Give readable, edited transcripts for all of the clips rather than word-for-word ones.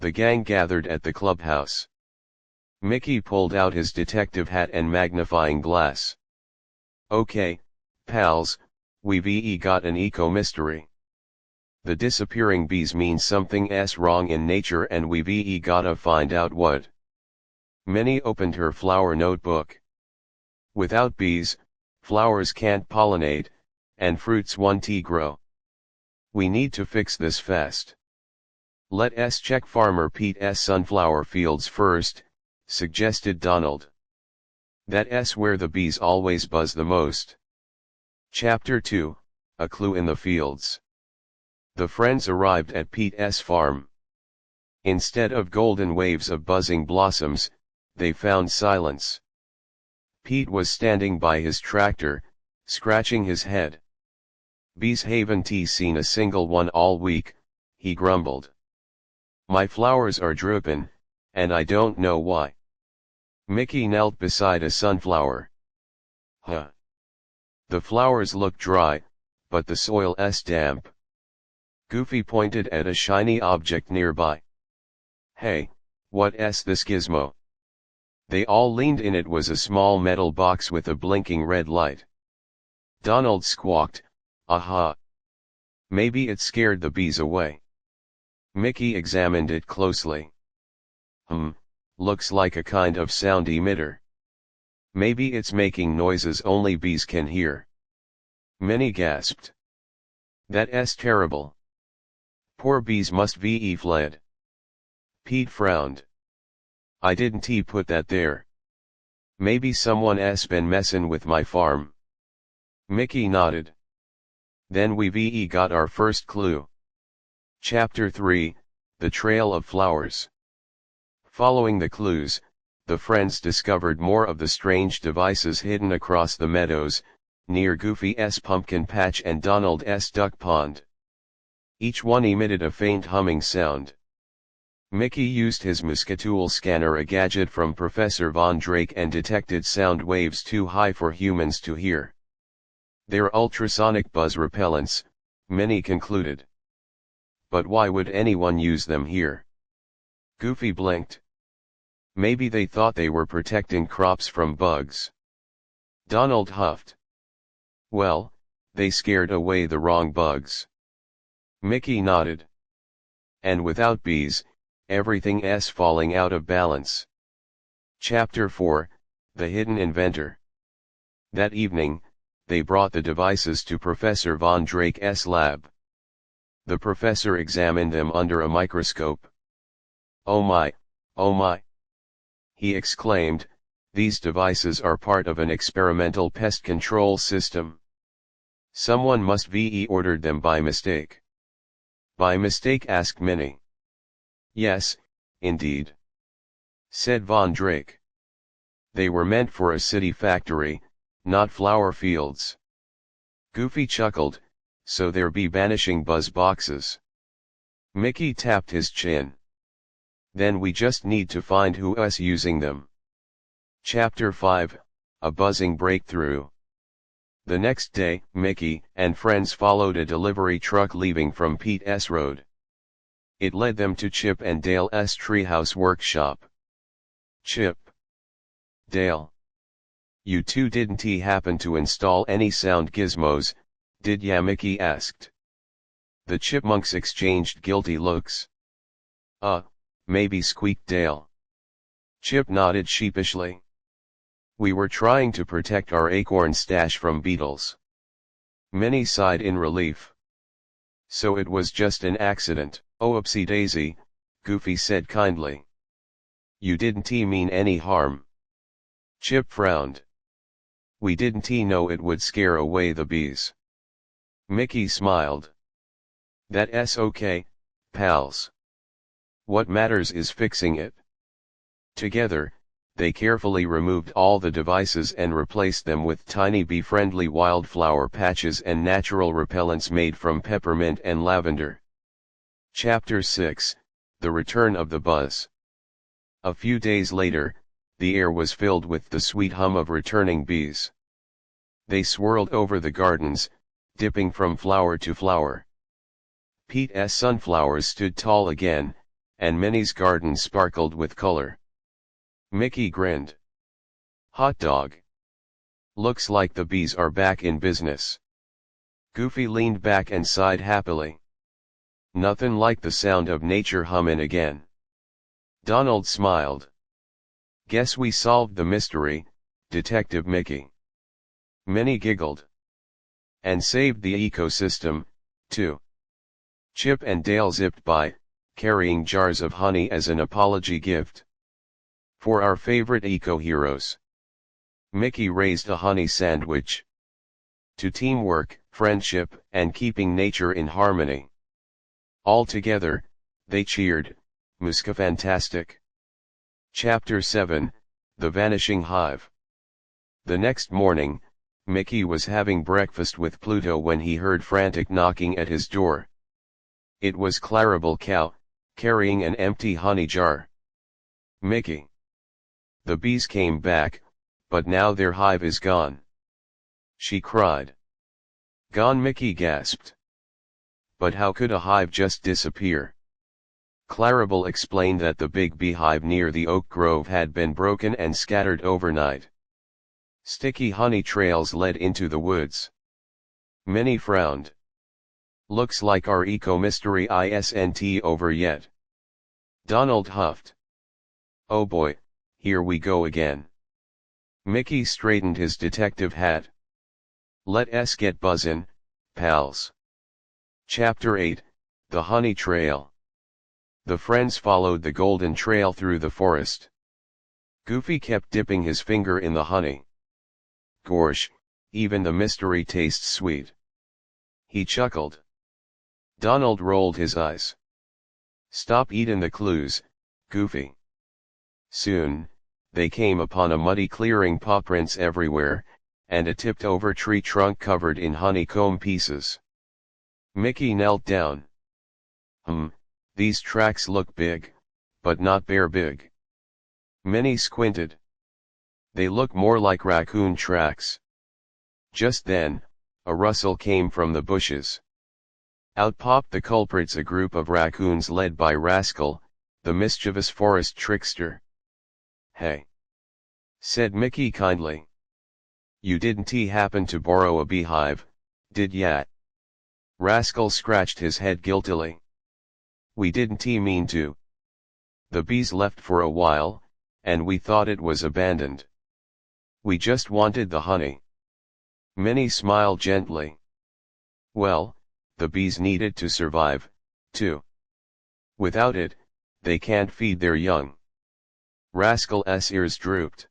The gang gathered at the clubhouse. Mickey pulled out his detective hat and magnifying glass. "Okay, pals, we've got an eco-mystery. The disappearing bees means something's wrong in nature and we've gotta find out what." Minnie opened her flower notebook. "Without bees, flowers can't pollinate, and fruits won't grow. We need to fix this fast. Let's check Farmer Pete's sunflower fields first," suggested Donald. "That's where the bees always buzz the most." Chapter 2, A Clue in the Fields. The friends arrived at Pete's farm. Instead of golden waves of buzzing blossoms, they found silence. Pete was standing by his tractor, scratching his head. "Bees haven't seen a single one all week," he grumbled. "My flowers are drooping, and I don't know why." Mickey knelt beside a sunflower. "Huh. The flowers look dry, but the soil's damp." Goofy pointed at a shiny object nearby. "Hey, what's this gizmo?" They all leaned in. It was a small metal box with a blinking red light. Donald squawked, "Aha! Maybe it scared the bees away." Mickey examined it closely. Looks like a kind of sound emitter. Maybe it's making noises only bees can hear." Minnie gasped. "That's terrible. Poor bees must be fled." Pete frowned. "I didn't put that there. Maybe someone's been messin' with my farm." Mickey nodded. "Then we've got our first clue." Chapter 3, The Trail of Flowers. Following the clues, the friends discovered more of the strange devices hidden across the meadows, near Goofy's pumpkin patch and Donald's duck pond. Each one emitted a faint humming sound. Mickey used his Muscatool scanner, a gadget from Professor Von Drake, and detected sound waves too high for humans to hear. "They're ultrasonic buzz repellents," Minnie concluded. "But why would anyone use them here?" Goofy blinked. "Maybe they thought they were protecting crops from bugs." Donald huffed. "Well, they scared away the wrong bugs." Mickey nodded. "And without bees, everything's falling out of balance." Chapter 4, The Hidden Inventor. That evening, they brought the devices to Professor Von Drake's lab. The professor examined them under a microscope. Oh my, he exclaimed, "these devices are part of an experimental pest control system. Someone must have ordered them by mistake." "By mistake?" asked Minnie. "Yes, indeed," said Von Drake. "They were meant for a city factory, not flower fields." Goofy chuckled, "So there be banishing buzz boxes." Mickey tapped his chin. "Then we just need to find who's using them." Chapter 5, A Buzzing Breakthrough. The next day, Mickey and friends followed a delivery truck leaving from Pete's Road. It led them to Chip and Dale's treehouse workshop. "Chip, Dale, you two didn't happen to install any sound gizmos, did ya?" Mickey asked. The chipmunks exchanged guilty looks. Maybe," squeaked Dale. Chip nodded sheepishly. "We were trying to protect our acorn stash from beetles." Minnie sighed in relief. "So it was just an accident." "Oh, oopsie daisy," Goofy said kindly. "You didn't mean any harm." Chip frowned. "We didn't know it would scare away the bees." Mickey smiled. "That's okay, pals. What matters is fixing it." Together, they carefully removed all the devices and replaced them with tiny bee-friendly wildflower patches and natural repellents made from peppermint and lavender. Chapter 6, The Return of the Buzz. A few days later, the air was filled with the sweet hum of returning bees. They swirled over the gardens, dipping from flower to flower. Pete's sunflowers stood tall again, and Minnie's garden sparkled with color. Mickey grinned. Hot dog. Looks like the bees are back in business. Goofy leaned back and sighed happily. Nothing like the sound of nature hummin' again. Donald smiled. Guess we solved the mystery, Detective Mickey. Minnie giggled. And saved the ecosystem, too. Chip and Dale zipped by, carrying jars of honey as an apology gift. For our favorite eco-heroes. Mickey raised a honey sandwich. To teamwork, friendship, and keeping nature in harmony. All together, they cheered, Muska-fantastic. Chapter 7, The Vanishing Hive. The next morning, Mickey was having breakfast with Pluto when he heard frantic knocking at his door. It was Clarabelle Cow, carrying an empty honey jar. Mickey. The bees came back, but now their hive is gone. She cried. Gone, Mickey gasped. But how could a hive just disappear? Clarabelle explained that the big beehive near the oak grove had been broken and scattered overnight. Sticky honey trails led into the woods. Minnie frowned. Looks like our eco-mystery isn't over yet. Donald huffed. Oh boy, here we go again. Mickey straightened his detective hat. Let's get buzzin', pals. Chapter 8, The Honey Trail. The friends followed the golden trail through the forest. Goofy kept dipping his finger in the honey. Gorsh, even the mystery tastes sweet. He chuckled. Donald rolled his eyes. Stop eatin' the clues, Goofy. Soon, they came upon a muddy clearing, paw prints everywhere, and a tipped-over tree trunk covered in honeycomb pieces. Mickey knelt down. These tracks look big, but not bear big. Minnie squinted. They look more like raccoon tracks. Just then, a rustle came from the bushes. Out popped the culprits, a group of raccoons led by Rascal, the mischievous forest trickster. Hey! Said Mickey kindly. You didn't happen to borrow a beehive, did ya? Rascal scratched his head guiltily. We didn't mean to. The bees left for a while, and we thought it was abandoned. We just wanted the honey. Minnie smiled gently. Well, the bees needed to survive, too. Without it, they can't feed their young. Rascal's ears drooped.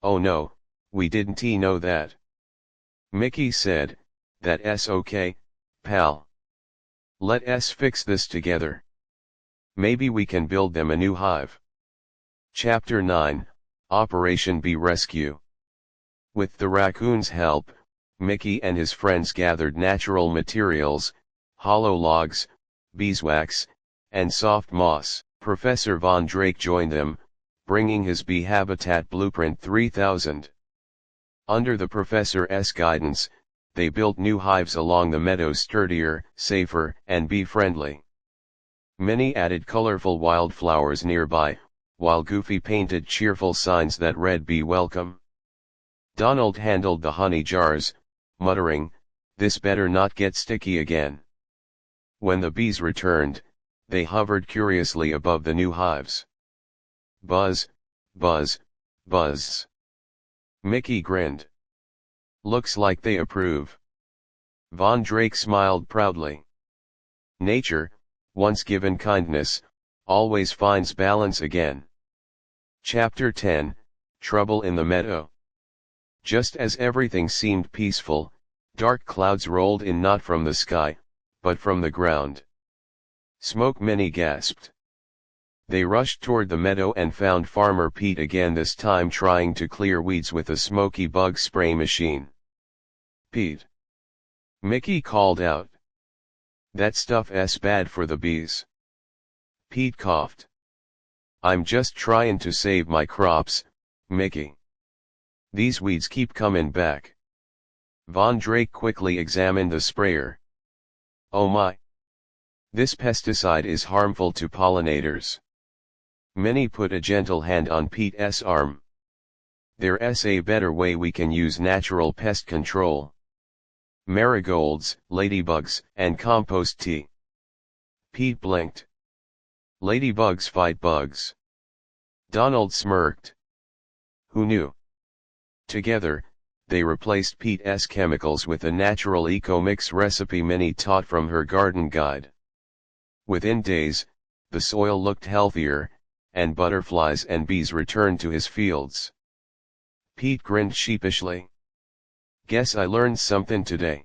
Oh no, we didn't know that. Mickey said, that's okay, pal. Let's fix this together. Maybe we can build them a new hive. Chapter 9, Operation Bee Rescue. With the raccoons' help, Mickey and his friends gathered natural materials, hollow logs, beeswax, and soft moss. Professor Von Drake joined them, bringing his Bee Habitat Blueprint 3000. Under the professor's guidance, they built new hives along the meadows, sturdier, safer, and bee-friendly. Minnie added colorful wildflowers nearby, while Goofy painted cheerful signs that read "Be Welcome." Donald handled the honey jars, muttering, "This better not get sticky again." When the bees returned, they hovered curiously above the new hives. Buzz, buzz, buzz. Mickey grinned. Looks like they approve. Von Drake smiled proudly. Nature, once given kindness, always finds balance again. Chapter 10, Trouble in the Meadow. Just as everything seemed peaceful, dark clouds rolled in, not from the sky, but from the ground. Smoke, Minnie gasped. They rushed toward the meadow and found Farmer Pete again, this time trying to clear weeds with a smoky bug spray machine. Pete! Mickey called out. That stuff's bad for the bees. Pete coughed. I'm just trying to save my crops, Mickey. These weeds keep coming back. Von Drake quickly examined the sprayer. Oh my! This pesticide is harmful to pollinators. Minnie put a gentle hand on Pete's arm. There's a better way we can use natural pest control. Marigolds, ladybugs, and compost tea. Pete blinked. Ladybugs fight bugs. Donald smirked. Who knew? Together, they replaced Pete's chemicals with a natural eco-mix recipe Minnie taught from her garden guide. Within days, the soil looked healthier, and butterflies and bees returned to his fields. Pete grinned sheepishly. Guess I learned something today.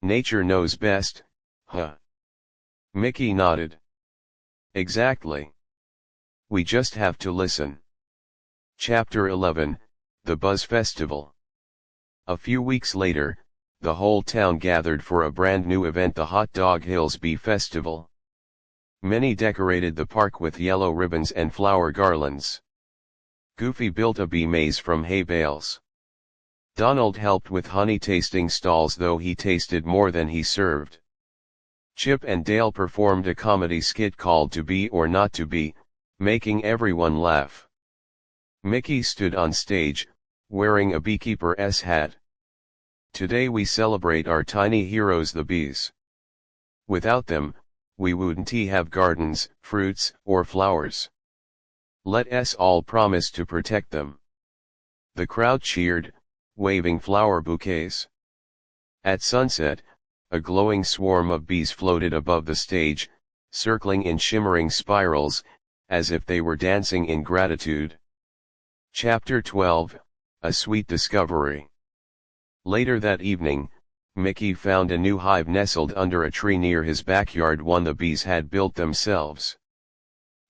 Nature knows best, huh? Mickey nodded. Exactly. We just have to listen. Chapter 11, The Buzz Festival. A few weeks later, the whole town gathered for a brand new event, the Hot Dog Hills Bee Festival. Minnie decorated the park with yellow ribbons and flower garlands. Goofy built a bee maze from hay bales. Donald helped with honey tasting stalls, though he tasted more than he served. Chip and Dale performed a comedy skit called To Be or Not to Be, making everyone laugh. Mickey stood on stage, wearing a beekeeper's hat. Today we celebrate our tiny heroes, the bees. Without them, we wouldn't have gardens, fruits, or flowers. Let us all promise to protect them. The crowd cheered, waving flower bouquets. At sunset, a glowing swarm of bees floated above the stage, circling in shimmering spirals, as if they were dancing in gratitude. Chapter 12, A Sweet Discovery. Later that evening, Mickey found a new hive nestled under a tree near his backyard, one the bees had built themselves.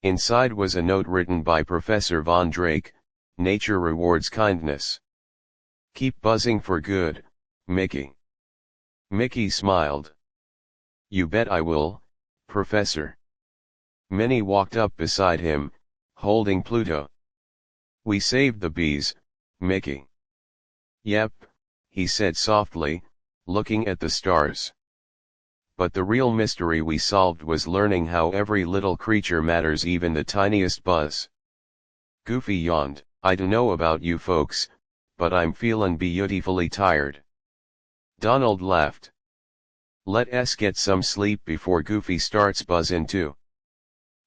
Inside was a note written by Professor Von Drake: Nature rewards kindness. Keep buzzing for good, Mickey. Mickey smiled. You bet I will, Professor. Minnie walked up beside him, holding Pluto. We saved the bees, Mickey. Yep, he said softly, looking at the stars. But the real mystery we solved was learning how every little creature matters, even the tiniest buzz. Goofy yawned. I dunno about you folks, but I'm feelin' beautifully tired. Donald laughed. Let us get some sleep before Goofy starts buzzin' too.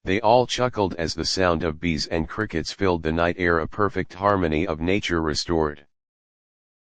They all chuckled as the sound of bees and crickets filled the night air, a perfect harmony of nature restored.